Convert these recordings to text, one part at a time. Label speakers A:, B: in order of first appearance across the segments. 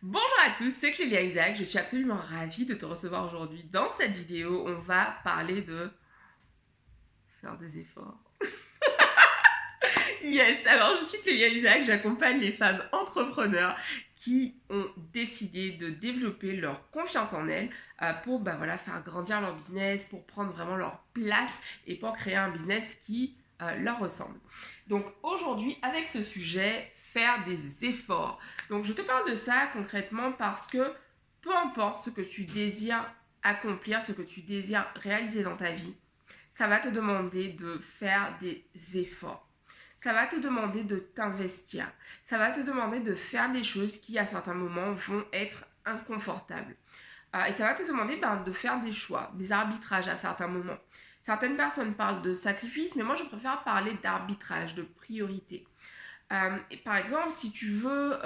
A: Bonjour à tous, c'est Clélia Isaac, je suis absolument ravie de te recevoir aujourd'hui. Dans cette vidéo, on va parler de faire des efforts. Yes, alors je suis Clélia Isaac, j'accompagne les femmes entrepreneurs qui ont décidé de développer leur confiance en elles pour faire grandir leur business, pour prendre vraiment leur place et pour créer un business qui leur ressemble. Donc aujourd'hui, avec ce sujet, faire des efforts. Donc je te parle de ça concrètement parce que peu importe ce que tu désires accomplir, ce que tu désires réaliser dans ta vie, ça va te demander de faire des efforts. Ça va te demander de t'investir. Ça va te demander de faire des choses qui, à certains moments, vont être inconfortables. Et ça va te demander de faire des choix, des arbitrages à certains moments. Certaines personnes parlent de sacrifice, mais moi, je préfère parler d'arbitrage, de priorité. Par exemple, si tu veux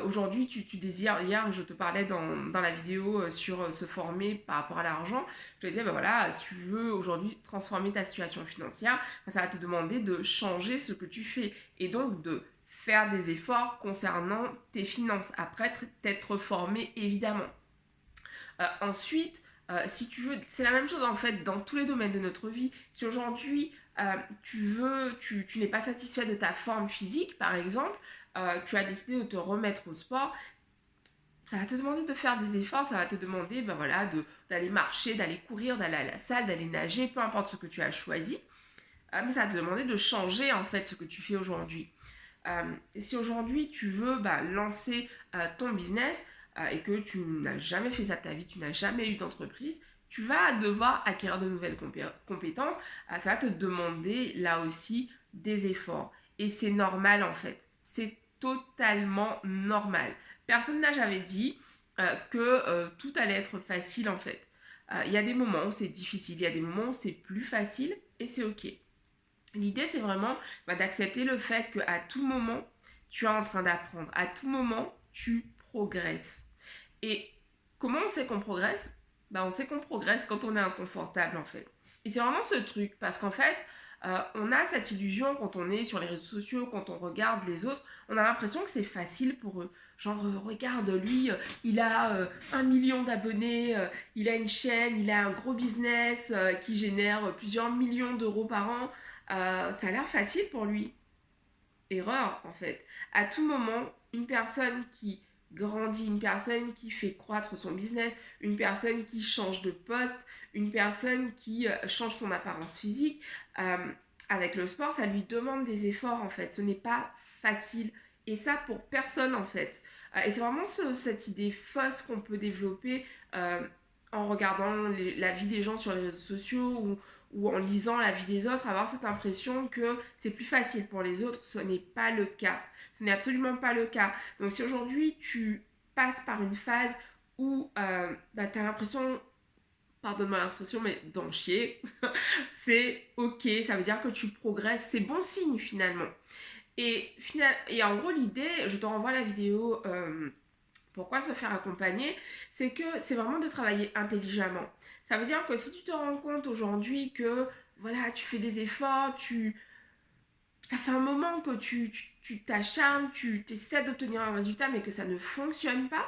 A: aujourd'hui, tu désires, hier je te parlais dans la vidéo sur se former par rapport à l'argent, je te disais, si tu veux aujourd'hui transformer ta situation financière, ça va te demander de changer ce que tu fais et donc de faire des efforts concernant tes finances, après t'être formé évidemment. Ensuite, si tu veux, c'est la même chose en fait dans tous les domaines de notre vie. Si aujourd'hui tu n'es pas satisfait de ta forme physique, par exemple, tu as décidé de te remettre au sport, ça va te demander de faire des efforts, ça va te demander d'aller marcher, d'aller courir, d'aller à la salle, d'aller nager, peu importe ce que tu as choisi. Mais ça va te demander de changer en fait ce que tu fais aujourd'hui. Si aujourd'hui tu veux lancer ton business et que tu n'as jamais fait ça de ta vie, tu n'as jamais eu d'entreprise, tu vas devoir acquérir de nouvelles compétences. Ça va te demander là aussi des efforts. Et c'est normal en fait. C'est totalement normal. Personne n'a jamais dit que tout allait être facile en fait. Il y a des moments où c'est difficile, il y a des moments où c'est plus facile et c'est ok. L'idée, c'est vraiment d'accepter le fait qu'à tout moment, tu es en train d'apprendre. À tout moment, tu progresses. Et comment on sait qu'on progresse? On sait qu'on progresse quand on est inconfortable, en fait. Et c'est vraiment ce truc, parce qu'en fait, on a cette illusion quand on est sur les réseaux sociaux, quand on regarde les autres, on a l'impression que c'est facile pour eux. Genre, regarde, lui, il a 1 million d'abonnés, il a une chaîne, il a un gros business qui génère plusieurs millions d'euros par an. Ça a l'air facile pour lui. Erreur, en fait. À tout moment, une personne qui grandit, une personne qui fait croître son business, une personne qui change de poste, une personne qui change son apparence physique, avec le sport, ça lui demande des efforts, en fait. Ce n'est pas facile. Et ça, pour personne, en fait. Et c'est vraiment cette idée fausse qu'on peut développer en regardant la vie des gens sur les réseaux sociaux ou en lisant la vie des autres, avoir cette impression que c'est plus facile pour les autres. Ce n'est pas le cas. Ce n'est absolument pas le cas. Donc si aujourd'hui tu passes par une phase où tu as l'impression, pardonne-moi l'expression, mais d'en chier, c'est ok, ça veut dire que tu progresses, c'est bon signe finalement. Et en gros, l'idée, je te renvoie la vidéo pourquoi se faire accompagner, c'est que c'est vraiment de travailler intelligemment. Ça veut dire que si tu te rends compte aujourd'hui que voilà, tu fais des efforts, ça fait un moment que tu t'acharnes, tu essaies d'obtenir un résultat mais que ça ne fonctionne pas,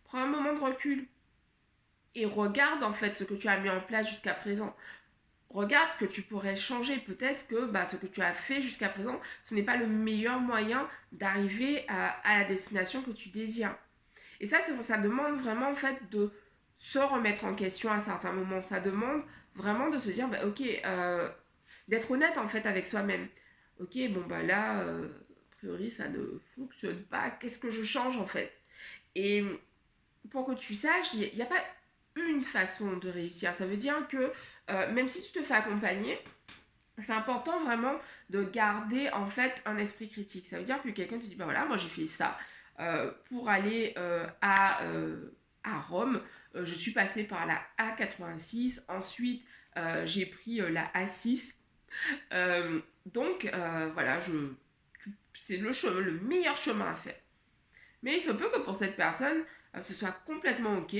A: prends un moment de recul et regarde en fait ce que tu as mis en place jusqu'à présent. Regarde ce que tu pourrais changer. Peut-être que ce que tu as fait jusqu'à présent, ce n'est pas le meilleur moyen d'arriver à la destination que tu désires. Et ça demande vraiment en fait de se remettre en question à certains moments. Ça demande vraiment de se dire, ok, d'être honnête en fait avec soi-même. Ok, là, a priori, ça ne fonctionne pas. Qu'est-ce que je change en fait? Et pour que tu saches, il n'y a pas une façon de réussir. Ça veut dire que même si tu te fais accompagner, c'est important vraiment de garder en fait un esprit critique. Ça veut dire que quelqu'un te dit, moi j'ai fait ça. Pour aller à Rome, je suis passée par la A86, ensuite j'ai pris la A6. C'est le meilleur chemin à faire. Mais il se peut que pour cette personne, ce soit complètement ok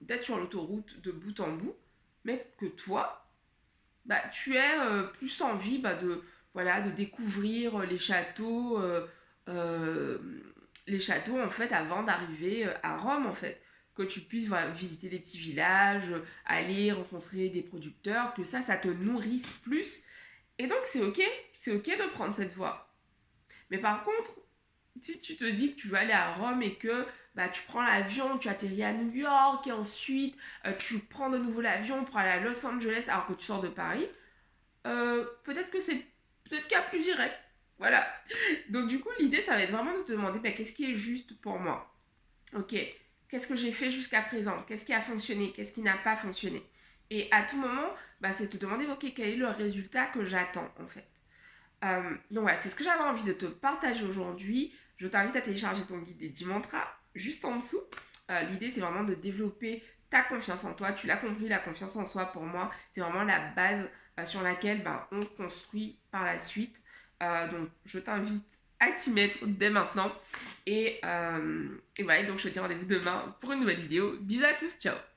A: d'être sur l'autoroute de bout en bout, mais que toi, tu aies plus envie de découvrir les châteaux, euh, les châteaux, en fait, avant d'arriver à Rome, en fait. Que tu puisses voilà, visiter des petits villages, aller rencontrer des producteurs, que ça te nourrisse plus. Et donc, c'est ok de prendre cette voie. Mais par contre, si tu te dis que tu vas aller à Rome et que bah, tu prends l'avion, tu atterris à New York et ensuite tu prends de nouveau l'avion pour aller à Los Angeles alors que tu sors de Paris, peut-être que c'est peut-être qu'il y a plus direct. Voilà. Donc du coup, l'idée, ça va être vraiment de te demander bah, qu'est-ce qui est juste pour moi. Ok, qu'est-ce que j'ai fait jusqu'à présent? Qu'est-ce qui a fonctionné? Qu'est-ce qui n'a pas fonctionné? Et à tout moment, bah, c'est te demander, ok, quel est le résultat que j'attends en fait. Donc voilà, c'est ce que j'avais envie de te partager aujourd'hui. Je t'invite à télécharger ton guide des 10 mantras juste en dessous. L'idée, c'est vraiment de développer ta confiance en toi. Tu l'as compris, la confiance en soi, pour moi, c'est vraiment la base sur laquelle on construit par la suite. Donc, je t'invite à t'y mettre dès maintenant. Et voilà, donc je te dis rendez-vous demain pour une nouvelle vidéo. Bisous à tous, ciao!